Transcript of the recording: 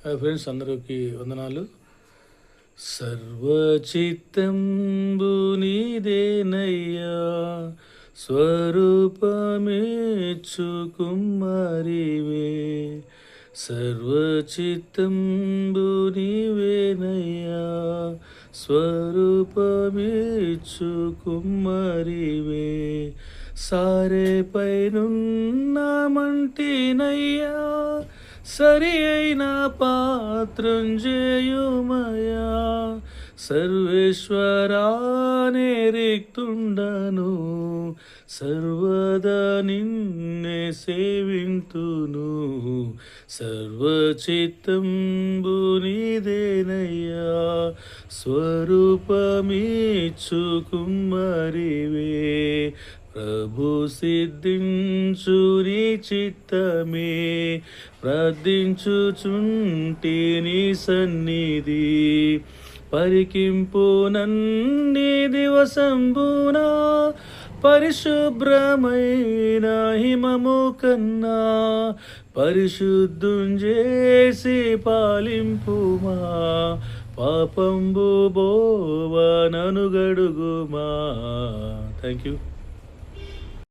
Hi friends, అందరికి వందనాలు. సర్వచిత్తంబు నీదేనయ్యా, స్వరూపమేచ్చు కుమ్మరివే. సర్వచిత్తంబు నీవేనయ్యా, స్వరూపమేచ్చు కుమ్మరివే. సారే పైనున్న మంటినయ్యా, సరి అయిన పాత్రం చేయుమయా. సర్వేశ్వరానే రిక్తుండను, సర్వదా నిన్నే సేవింతును. సర్వచిత్తంబు నీదేనయ్యా, స్వరూపమీచ్చు కుమ్మరివే. ప్రభు సిద్ధించు నీ చిత్తమే, ప్రార్థించుచుంటి నీ సన్నిధి. పరికింపు నన్ని దివసంబునా, పరిశుభ్రమైన హిమము కన్నా. పరిశుద్ధం చేసి పాలింపుమా, పాపంబు బోవ నను గడుగుమా. Thank you.